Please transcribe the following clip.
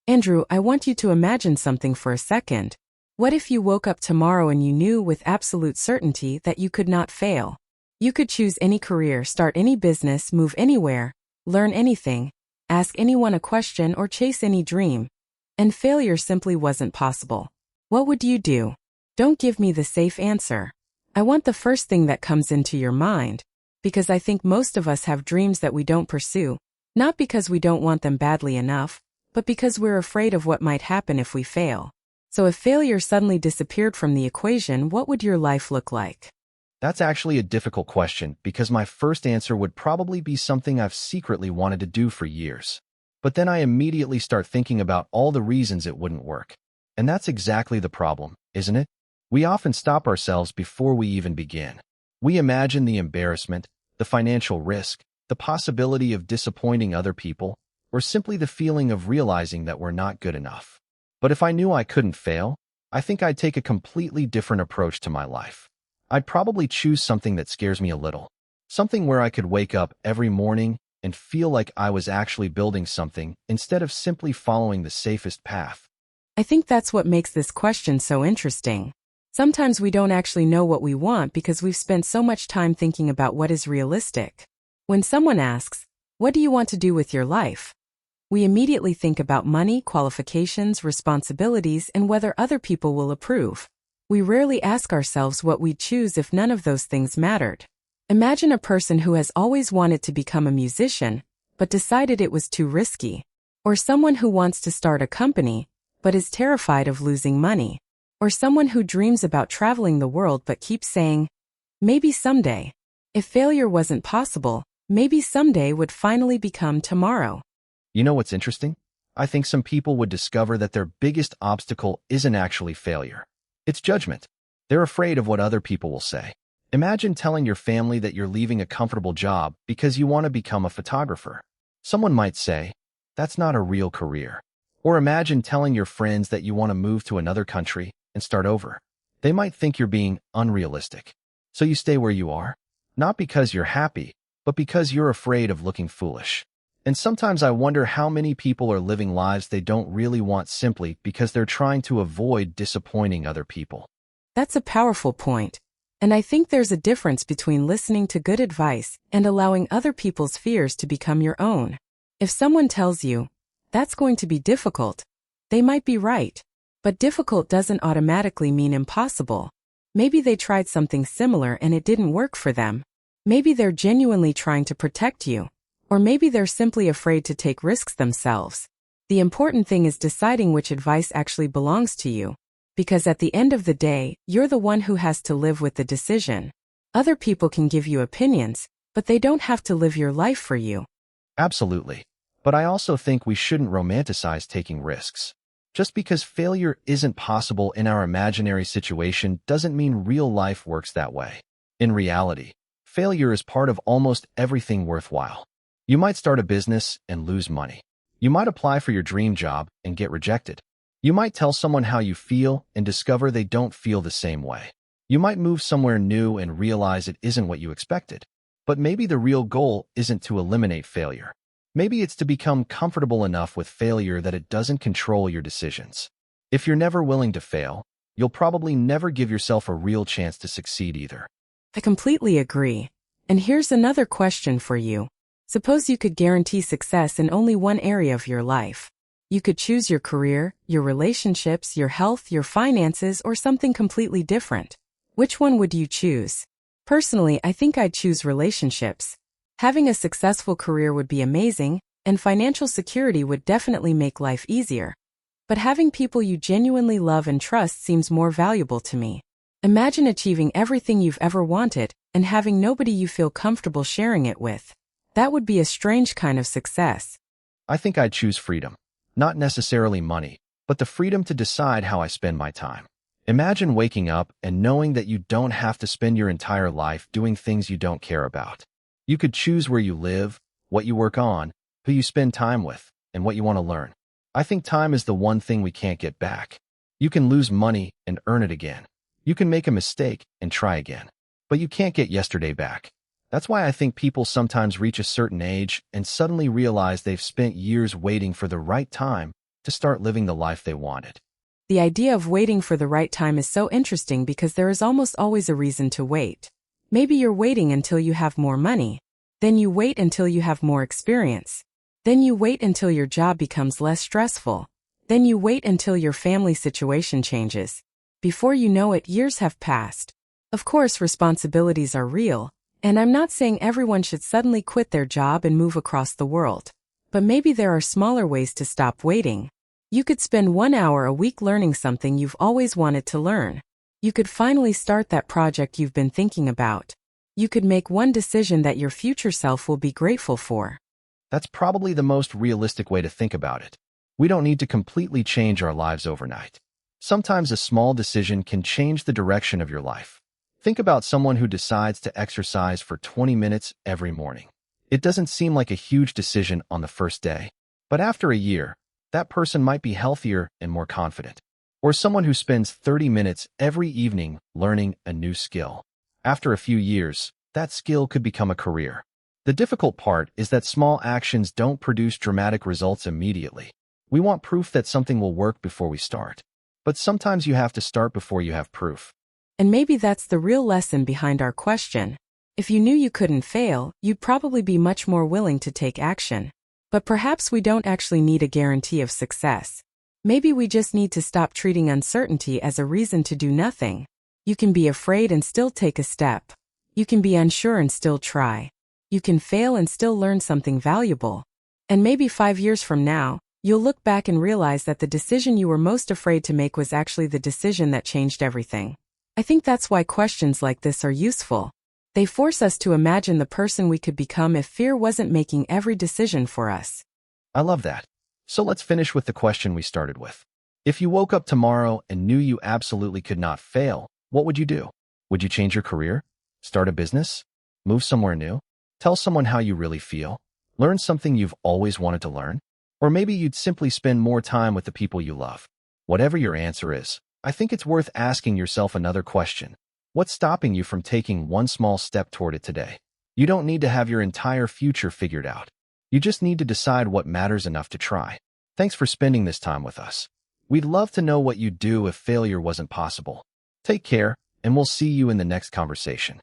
Andrew, I want you to imagine something for a second. What if you woke up tomorrow and you knew with absolute certainty that you could not fail? You could choose any career, start any business, move anywhere, learn anything, ask anyone a question, or chase any dream. And failure simply wasn't possible. What would you do? Don't give me the safe answer. I want the first thing that comes into your mind, because I think most of us have dreams that we don't pursue, not because we don't want them badly enough, but because we're afraid of what might happen if we fail. So if failure suddenly disappeared from the equation, what would your life look like? That's actually a difficult question because my first answer would probably be something I've secretly wanted to do for years. But then I immediately start thinking about all the reasons it wouldn't work. And that's exactly the problem, isn't it? We often stop ourselves before we even begin. We imagine the embarrassment, the financial risk, the possibility of disappointing other people, or simply the feeling of realizing that we're not good enough. But if I knew I couldn't fail, I think I'd take a completely different approach to my life. I'd probably choose something that scares me a little. Something where I could wake up every morning and feel like I was actually building something instead of simply following the safest path. I think that's what makes this question so interesting. Sometimes we don't actually know what we want because we've spent so much time thinking about what is realistic. When someone asks, "What do you want to do with your life?" we immediately think about money, qualifications, responsibilities, and whether other people will approve. We rarely ask ourselves what we'd choose if none of those things mattered. Imagine a person who has always wanted to become a musician, but decided it was too risky. Or someone who wants to start a company, but is terrified of losing money. Or someone who dreams about traveling the world but keeps saying, maybe someday. If failure wasn't possible, maybe someday would finally become tomorrow. You know what's interesting? I think some people would discover that their biggest obstacle isn't actually failure. It's judgment. They're afraid of what other people will say. Imagine telling your family that you're leaving a comfortable job because you want to become a photographer. Someone might say, that's not a real career. Or imagine telling your friends that you want to move to another country and start over. They might think you're being unrealistic. So you stay where you are, not because you're happy, but because you're afraid of looking foolish. And sometimes I wonder how many people are living lives they don't really want simply because they're trying to avoid disappointing other people. That's a powerful point. And I think there's a difference between listening to good advice and allowing other people's fears to become your own. If someone tells you, that's going to be difficult, they might be right. But difficult doesn't automatically mean impossible. Maybe they tried something similar and it didn't work for them. Maybe they're genuinely trying to protect you. Or maybe they're simply afraid to take risks themselves. The important thing is deciding which advice actually belongs to you. Because at the end of the day, you're the one who has to live with the decision. Other people can give you opinions, but they don't have to live your life for you. Absolutely. But I also think we shouldn't romanticize taking risks. Just because failure isn't possible in our imaginary situation doesn't mean real life works that way. In reality, failure is part of almost everything worthwhile. You might start a business and lose money. You might apply for your dream job and get rejected. You might tell someone how you feel and discover they don't feel the same way. You might move somewhere new and realize it isn't what you expected. But maybe the real goal isn't to eliminate failure. Maybe it's to become comfortable enough with failure that it doesn't control your decisions. If you're never willing to fail, you'll probably never give yourself a real chance to succeed either. I completely agree. And here's another question for you. Suppose you could guarantee success in only one area of your life. You could choose your career, your relationships, your health, your finances, or something completely different. Which one would you choose? Personally, I think I'd choose relationships. Having a successful career would be amazing, and financial security would definitely make life easier. But having people you genuinely love and trust seems more valuable to me. Imagine achieving everything you've ever wanted and having nobody you feel comfortable sharing it with. That would be a strange kind of success. I think I'd choose freedom. Not necessarily money, but the freedom to decide how I spend my time. Imagine waking up and knowing that you don't have to spend your entire life doing things you don't care about. You could choose where you live, what you work on, who you spend time with, and what you want to learn. I think time is the one thing we can't get back. You can lose money and earn it again. You can make a mistake and try again. But you can't get yesterday back. That's why I think people sometimes reach a certain age and suddenly realize they've spent years waiting for the right time to start living the life they wanted. The idea of waiting for the right time is so interesting because there is almost always a reason to wait. Maybe you're waiting until you have more money. Then you wait until you have more experience. Then you wait until your job becomes less stressful. Then you wait until your family situation changes. Before you know it, years have passed. Of course, responsibilities are real, and I'm not saying everyone should suddenly quit their job and move across the world. But maybe there are smaller ways to stop waiting. You could spend 1 hour a week learning something you've always wanted to learn. You could finally start that project you've been thinking about. You could make one decision that your future self will be grateful for. That's probably the most realistic way to think about it. We don't need to completely change our lives overnight. Sometimes a small decision can change the direction of your life. Think about someone who decides to exercise for 20 minutes every morning. It doesn't seem like a huge decision on the first day, but after a year, that person might be healthier and more confident. Or someone who spends 30 minutes every evening learning a new skill. After a few years, that skill could become a career. The difficult part is that small actions don't produce dramatic results immediately. We want proof that something will work before we start. But sometimes you have to start before you have proof. And maybe that's the real lesson behind our question. If you knew you couldn't fail, you'd probably be much more willing to take action. But perhaps we don't actually need a guarantee of success. Maybe we just need to stop treating uncertainty as a reason to do nothing. You can be afraid and still take a step. You can be unsure and still try. You can fail and still learn something valuable. And maybe 5 years from now, you'll look back and realize that the decision you were most afraid to make was actually the decision that changed everything. I think that's why questions like this are useful. They force us to imagine the person we could become if fear wasn't making every decision for us. I love that. So let's finish with the question we started with. If you woke up tomorrow and knew you absolutely could not fail, what would you do? Would you change your career? Start a business? Move somewhere new? Tell someone how you really feel? Learn something you've always wanted to learn? Or maybe you'd simply spend more time with the people you love. Whatever your answer is, I think it's worth asking yourself another question. What's stopping you from taking one small step toward it today? You don't need to have your entire future figured out. You just need to decide what matters enough to try. Thanks for spending this time with us. We'd love to know what you'd do if failure wasn't possible. Take care, and we'll see you in the next conversation.